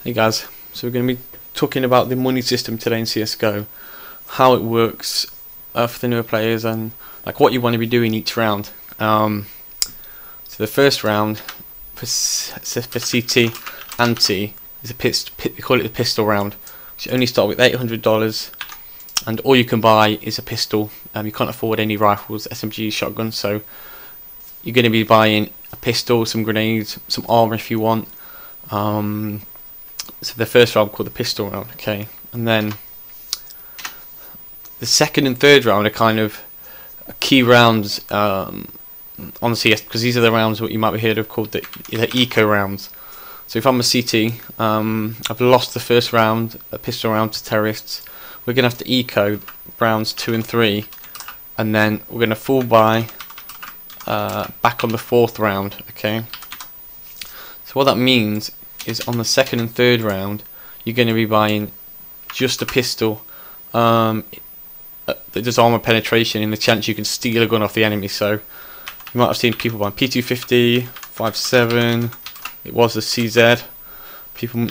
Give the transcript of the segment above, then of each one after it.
Hey guys, so we're going to be talking about the money system today in CSGO, how it works for the newer players, and like what you want to be doing each round. So the first round for CT and T is we call it the pistol round. So you only start with $800, and all you can buy is a pistol. You can't afford any rifles, SMGs, shotguns, so you're going to be buying a pistol, some grenades, some armor if you want. So the first round called the pistol round, okay, and then the second and third round are kind of key rounds on CS, because these are the rounds what you might be heard of called the eco rounds. So if I'm a CT, I've lost the first round, a pistol round to terrorists. We're gonna have to eco rounds 2 and 3, and then we're gonna full buy back on the fourth round, okay. So what that means is on the second and third round you're going to be buying just a pistol that does armor penetration in the chance you can steal a gun off the enemy. So you might have seen people buying P250, 5.7, it was the CZ, people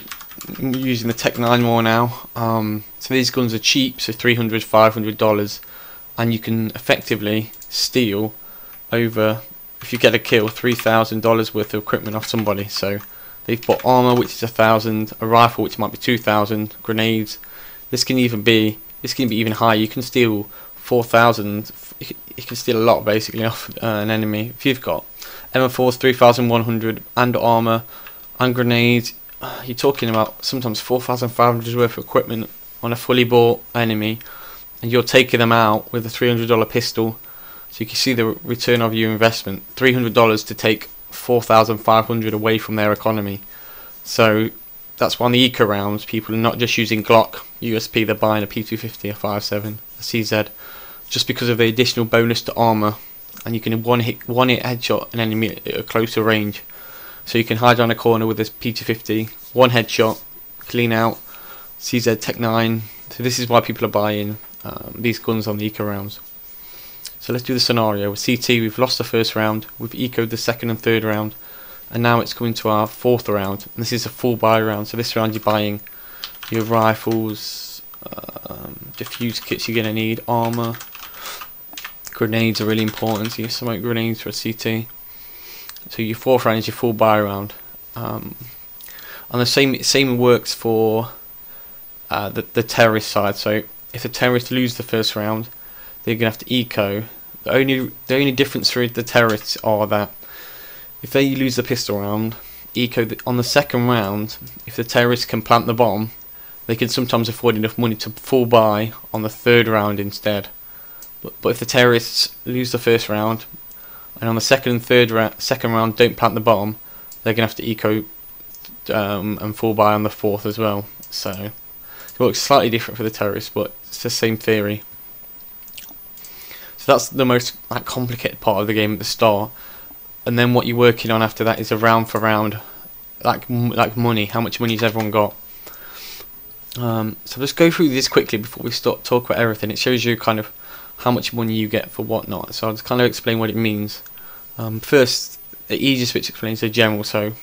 using the Tech 9 more now. So these guns are cheap, so $300, $500, and you can effectively steal over, if you get a kill, $3,000 worth of equipment off somebody. So they've bought armor, which is $1,000, a rifle, which might be $2,000, grenades. This can be even higher. You can steal $4,000. You can steal a lot basically off an enemy. If you've got M4s, 3,100, and armor and grenades, you're talking about sometimes $4,500 worth of equipment on a fully bought enemy, and you're taking them out with a $300 pistol. So you can see the return of your investment. $300 to take 4,500 away from their economy. So that's why on the eco rounds people are not just using Glock USP, they're buying a P250, a 5.7, a CZ, just because of the additional bonus to armor, and you can one hit headshot an enemy at a closer range. So you can hide around a corner with this P250, one headshot, clean out, CZ Tech 9. So this is why people are buying these guns on the eco rounds. So let's do the scenario. With CT, we've lost the first round, we've ecoed the second and third round, and now it's coming to our fourth round. And this is a full buy round. So this round you're buying your rifles, diffuse kits you're going to need, armor, grenades are really important. So you smoke grenades for a CT. So your fourth round is your full buy round. And the same works for the terrorist side. So if the terrorists lose the first round, they're gonna have to eco. The only difference for the terrorists are that if they lose the pistol round, on the second round, if the terrorists can plant the bomb, they can sometimes afford enough money to full buy on the third round instead. But if the terrorists lose the first round, and on the second round don't plant the bomb, they're gonna have to eco and full buy on the fourth as well. So it works slightly different for the terrorists, but it's the same theory. So that's the most complicated part of the game at the start, and then what you're working on after that is a round for round, like money. How much money has everyone got? So let's go through this quickly before we start talk about everything. It shows you kind of how much money you get for whatnot. So I'll just kind of explain what it means. First, the easiest way to explain is the general. So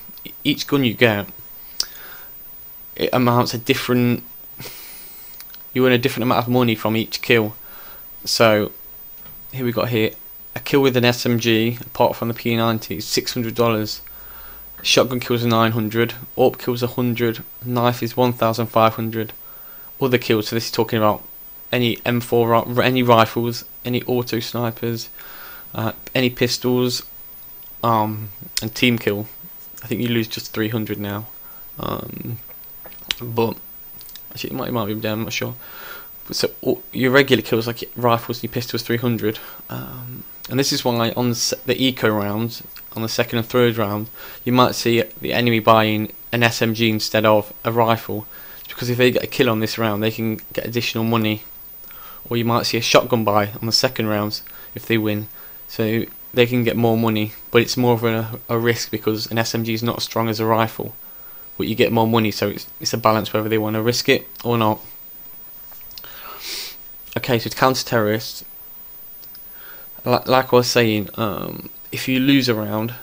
each gun you get, it amounts a different. You earn a different amount of money from each kill. So here we got here a kill with an SMG, apart from the P90, is $600. Shotgun kills are 900, AWP kills 100, knife is 1,500. Other kills, so this is talking about any M4, any rifles, any auto snipers, any pistols, and team kill. I think you lose just 300 now, but actually it might be down, I'm not sure. So your regular kills, like rifles and your pistols, 300, and this is why on the eco rounds, on the second and third round, you might see the enemy buying an SMG instead of a rifle, because if they get a kill on this round, they can get additional money. Or you might see a shotgun buy on the second rounds if they win, so they can get more money, but it's more of a risk because an SMG is not as strong as a rifle, but you get more money, so it's a balance whether they want to risk it or not. Okay, so to counter terrorists, like I was saying, if you lose a round,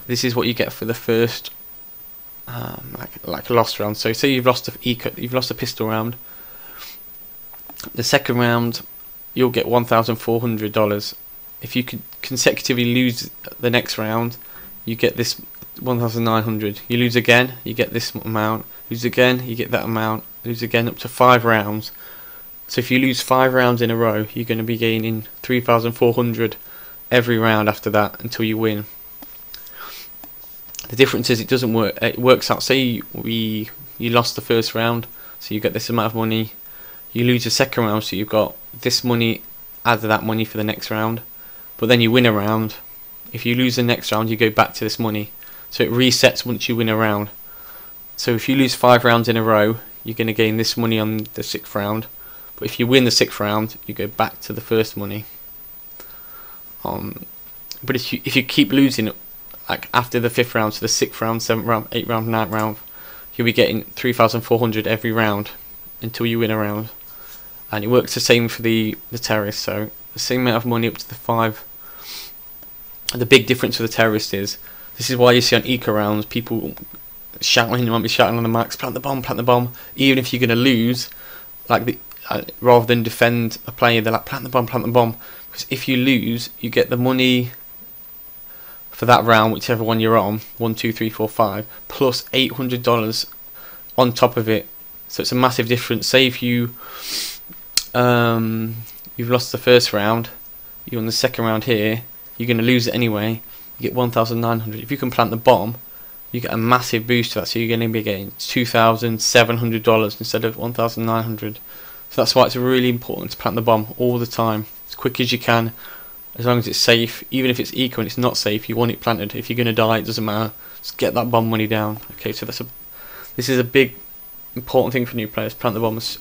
this is what you get for the first like a lost round. So say you've lost a pistol round. The second round, you'll get $1,400. If you could consecutively lose the next round, you get this 1,900. You lose again, you get this amount. Lose again, you get that amount. Lose again, up to 5 rounds. So if you lose 5 rounds in a row, you're going to be gaining 3,400 every round after that until you win. The difference is it doesn't work. It works out. Say you lost the first round, so you get this amount of money. You lose the second round, so you've got this money, add to that money for the next round. But then you win a round. If you lose the next round, you go back to this money. So it resets once you win a round. So if you lose 5 rounds in a row, you're going to gain this money on the 6th round. But if you win the 6th round, you go back to the first money. But if you keep losing, like after the 5th round, so the 6th round, 7th round, 8th round, 9th round, you'll be getting 3,400 every round until you win a round. And it works the same for the terrorist. So the same amount of money up to the 5. And the big difference for the terrorist is, this is why you see on eco rounds people shouting. You might be shouting on the mics, plant the bomb, even if you're going to lose. Like rather than defend a player, they're like, plant the bomb. Because if you lose, you get the money for that round, whichever one you're on, 1, 2, 3, 4, 5, plus $800 on top of it. So it's a massive difference. Say if you've lost the first round, you're on the second round here, you're going to lose it anyway. You get 1,900. If you can plant the bomb, you get a massive boost to that. So you're going to be getting $2,700 instead of 1,900. So that's why it's really important to plant the bomb all the time, as quick as you can, as long as it's safe. Even if it's eco and it's not safe, you want it planted. If you're going to die, it doesn't matter. Just get that bomb money down. Okay, so this is a big important thing for new players. Plant the bomb as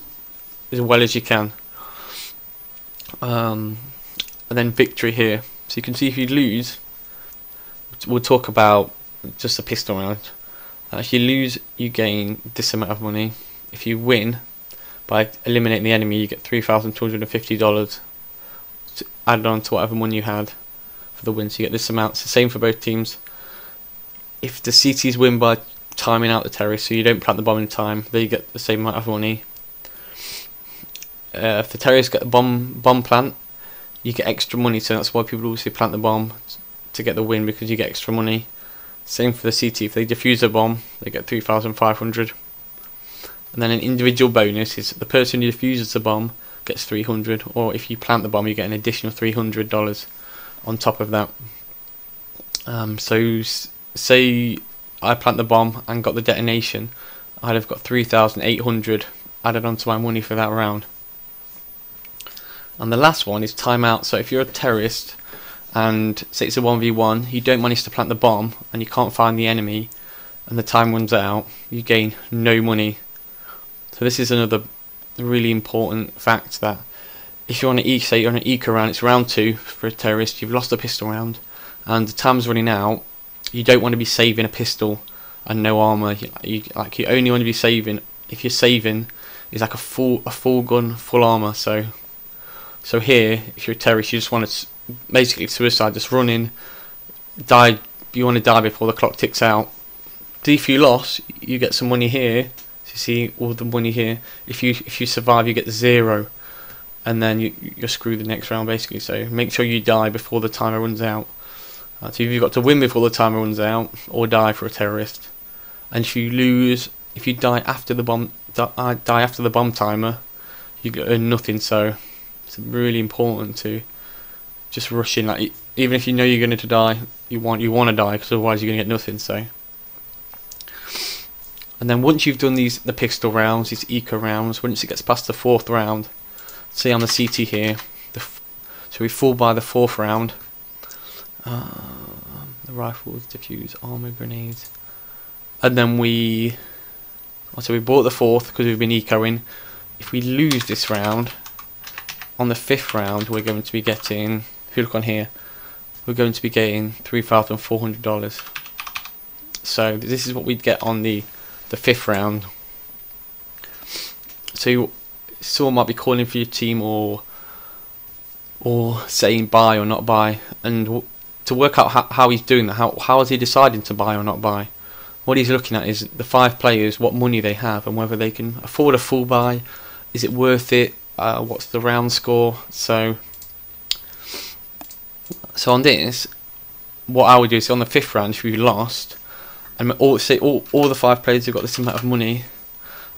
well as you can. And then victory here. So you can see if you lose, we'll talk about just a pistol round. If you lose, you gain this amount of money. If you win by eliminating the enemy, you get $3,250 added on to whatever money you had for the win. So you get this amount. It's the same for both teams. If the CTs win by timing out the terrorists, so you don't plant the bomb in time, they get the same amount of money. If the terrorists get the bomb plant, you get extra money. So that's why people obviously plant the bomb to get the win, because you get extra money. Same for the CT. If they defuse a bomb, they get 3,500. And then an individual bonus is the person who defuses the bomb gets 300, or if you plant the bomb, you get an additional $300 on top of that. So say I plant the bomb and got the detonation, I'd have got 3,800 added onto my money for that round. And the last one is timeout. So if you're a terrorist and say it's a 1v1, you don't manage to plant the bomb and you can't find the enemy and the time runs out, you gain no money. So this is another really important fact, that if you're on say you're on an eco round, it's round 2 for a terrorist, you've lost a pistol round and the time's running out, you don't want to be saving a pistol and no armour. You only want to be saving, if you're saving, is like a full gun, full armour. So here, if you're a terrorist, you just want to basically suicide, just run in, die. You want to die before the clock ticks out. If you lost, you get some money here. So you see all the money here. If you survive, you get 0, and then you're screwed the next round basically. So make sure you die before the timer runs out. So you've got to win before the timer runs out, or die for a terrorist. And if you lose, if you die after the bomb timer, you earn nothing. So it's really important to just rush in. Like, even if you know you're going to die, you want to die, because otherwise you're going to get nothing. So, and then once you've done the pistol rounds, these eco rounds, once it gets past the 4th round, say on the CT here, so we fall by the 4th round. The rifles, diffuse, armor, grenades, and then we bought the 4th because we've been ecoing. If we lose this round, on the 5th round, we're going to be getting, if you look on here, we're going to be getting $3,400. So this is what we'd get on the 5th round. So someone might be calling for your team, or saying buy or not buy, and to work out how he's doing that, how is he deciding to buy or not buy? what he's looking at is the 5 players, what money they have, and whether they can afford a full buy. Is it worth it? What's the round score? So on this, what I would do is on the 5th round, if you lost, and all the 5 players have got this amount of money,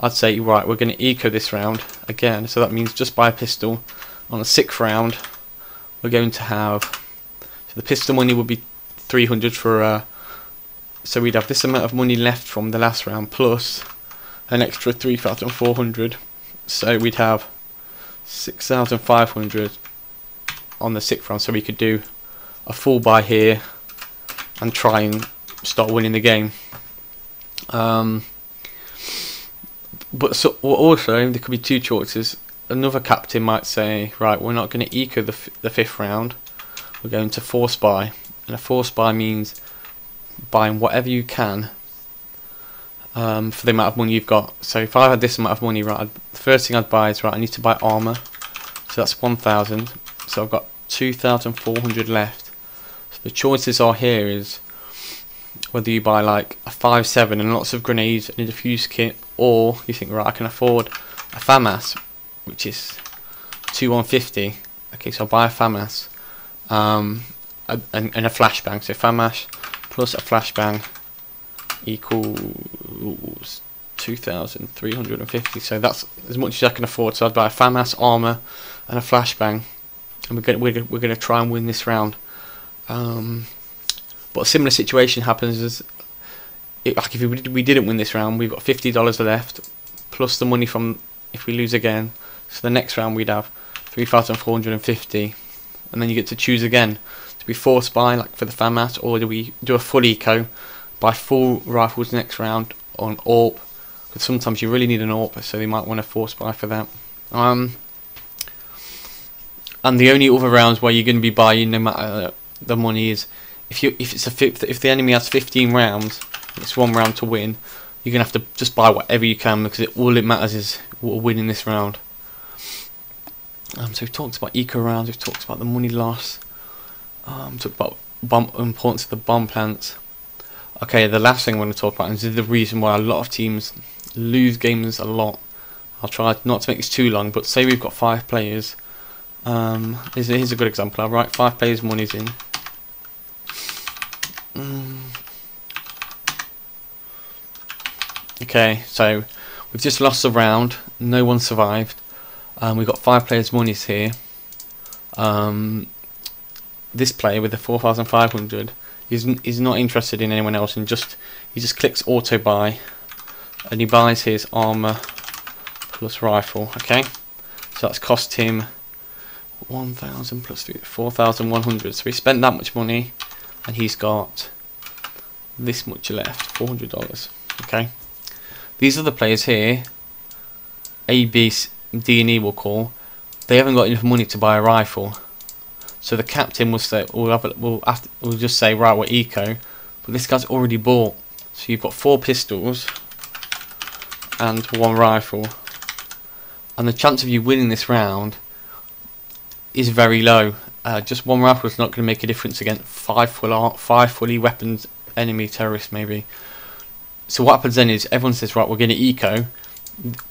I'd say, right, we're going to eco this round again. So that means just buy a pistol. On the 6th round, we're going to have, so the pistol money would be 300 for, so we'd have this amount of money left from the last round plus an extra 3,400. So we'd have 6,500 on the 6th round. So we could do a full buy here and try and start winning the game. But so also there could be 2 choices. Another captain might say, right, we're not going to eco the 5th round, we're going to force buy. And a force buy means buying whatever you can for the amount of money you've got. So if I had this amount of money, right, the first thing I'd buy is, right, I need to buy armour. So that's 1,000. So I've got 2,400 left. So the choices are here is whether you buy like a 5.7 and lots of grenades and a defuse kit, or you think, right, I can afford a FAMAS, which is 2,150. Okay, so I'll buy a FAMAS and a flashbang. So FAMAS plus a flashbang equals 2,350. So that's as much as I can afford. So I'd buy a FAMAS, armor, and a flashbang, and we're gonna try and win this round. But a similar situation happens as like if we didn't win this round, we've got $50 left plus the money from if we lose again. So the next round we'd have 3,450, and then you get to choose again. Do we force buy like for the FAMAS, or do we do a full eco, buy full rifles next round on AWP? Because sometimes you really need an AWP, so they might want to force buy for that. And the only other rounds where you're going to be buying no matter the money is if the enemy has 15 rounds, it's 1 round to win. You're gonna have to just buy whatever you can, because all it matters is winning this round. So we've talked about eco rounds, we've talked about the money loss, talked about importance of the bomb plants. Okay, the last thing I want to talk about, and this is the reason why a lot of teams lose games a lot. I'll try not to make this too long, but say we've got 5 players. Here's a good example. I'll write 5 players' monies in. Okay, so we've just lost a round, no one survived. We've got 5 players' monies here. This player with the 4,500 is not interested in anyone else, and he just clicks auto buy, and he buys his armor plus rifle. Okay, so that's cost him 1,000 plus 3, 4,100. So he spent that much money, and he's got this much left, $400. Okay, these are the players here. A, B, D, and E will call. They haven't got enough money to buy a rifle, so the captain will say, we'll just say, right, we're eco, but this guy's already bought. So you've got 4 pistols and 1 rifle, and the chance of you winning this round is very low. Just 1 rifle is not going to make a difference against 5 fully weapons enemy terrorists maybe. So what happens then is everyone says, right, we're going to eco.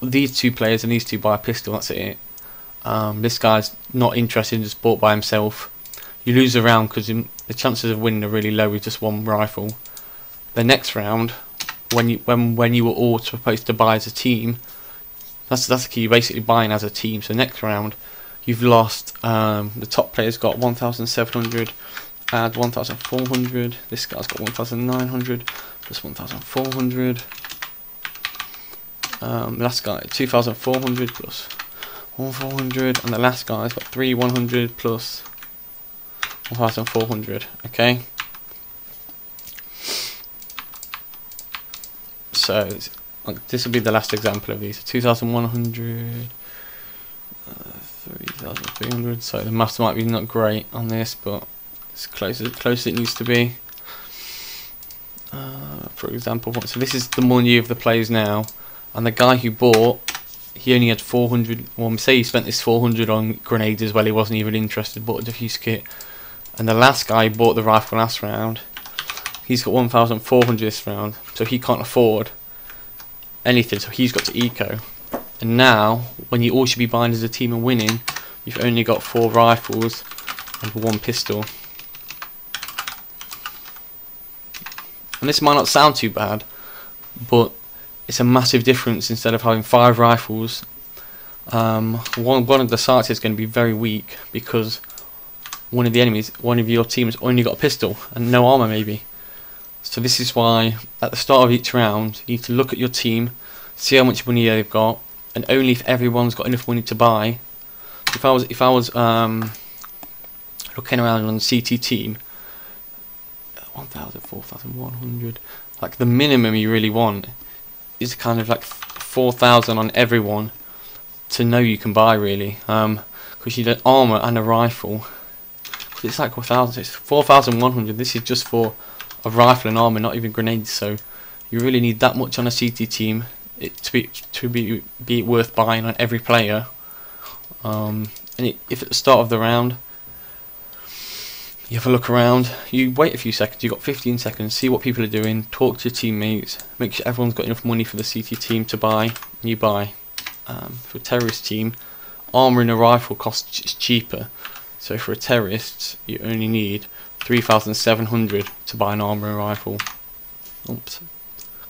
These 2 players and these 2 buy a pistol, that's it. This guy's not interested, just bought by himself. You lose a round because the chances of winning are really low with just 1 rifle. The next round, when you were all supposed to buy as a team, that's the key. You're basically buying as a team. So next round, you've lost. The top player's got 1,700, add 1,400. This guy's got 1,900 plus 1,400. Last guy 2,400 plus 1,400, and the last guy's got 3,100 plus 1,400. Okay, so this will be the last example of these. 2,100, 3,300. So the maths might be not great on this, but it's close as it needs to be. For example, so this is the money of the players now, and the guy who bought, he only had 400. Well, say he spent this 400 on grenades as well. He wasn't even interested. Bought a defuse kit, and the last guy bought the rifle last round. He's got 1,400 this round, so he can't afford anything, so he's got to eco. And now, when you all should be buying as a team and winning, you've only got 4 rifles and 1 pistol. And this might not sound too bad, but it's a massive difference. Instead of having 5 rifles, one of the sites is going to be very weak because one of your team has only got a pistol and no armor maybe. So this is why at the start of each round you need to look at your team, see how much money they've got, and only if everyone's got enough money to buy. If I was looking around on the CT team, 1,000, 4,100, like the minimum you really want is kind of like 4,000 on everyone to know you can buy really, because you need an armor and a rifle. It's like 1,000, it's 4,100. This is just for a rifle and armor, not even grenades. So you really need that much on a CT team to be worth buying on every player. If at the start of the round you have a look around, you wait a few seconds, you've got 15 seconds, see what people are doing, talk to your teammates, make sure everyone's got enough money for the CT team to buy, and you buy. For a terrorist team, armour and a rifle costs cheaper, so for a terrorist you only need 3,700 to buy an armour and rifle. Oops,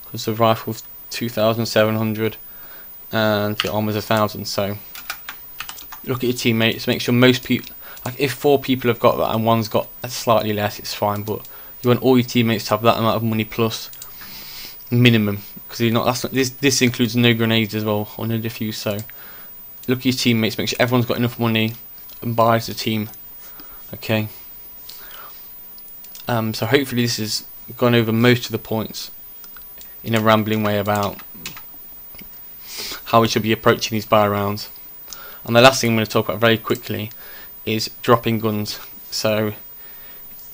because the rifle's 2,700 and the armour's 1,000. So look at your teammates, make sure most people, like if 4 people have got that and one's got slightly less, it's fine, but you want all your teammates to have that amount of money plus minimum, because this includes no grenades as well, or no diffuse. So look at your teammates, make sure everyone's got enough money and buy as a team. Okay. So hopefully this has gone over most of the points in a rambling way about how we should be approaching these buy rounds. And the last thing I'm going to talk about very quickly is dropping guns. So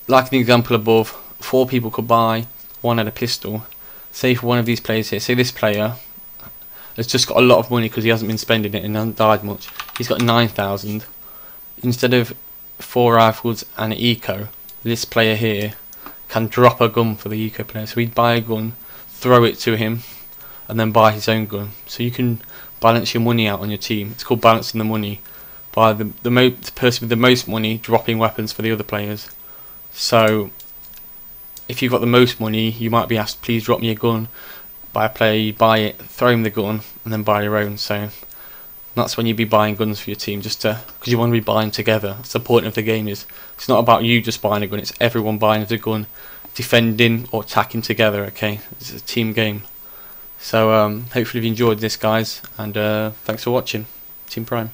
like the example above, 4 people could buy, 1 had a pistol. Say for one of these players here, say this player has just got a lot of money because he hasn't been spending it and hasn't died much. He's got 9,000. Instead of 4 rifles and an eco, this player here can drop a gun for the eco player. So he'd buy a gun, throw it to him, and then buy his own gun. So you can balance your money out on your team. It's called balancing the money, by the person with the most money dropping weapons for the other players. So if you've got the most money, you might be asked, please drop me a gun by a player. You buy it, throw him the gun, and then buy your own. So that's when you'd be buying guns for your team, just because you want to be buying together. That's the point of the game. It's not about you just buying a gun, it's everyone buying the gun, defending or attacking together. Okay, it's a team game. So hopefully you've enjoyed this, guys, and thanks for watching. Team Prime.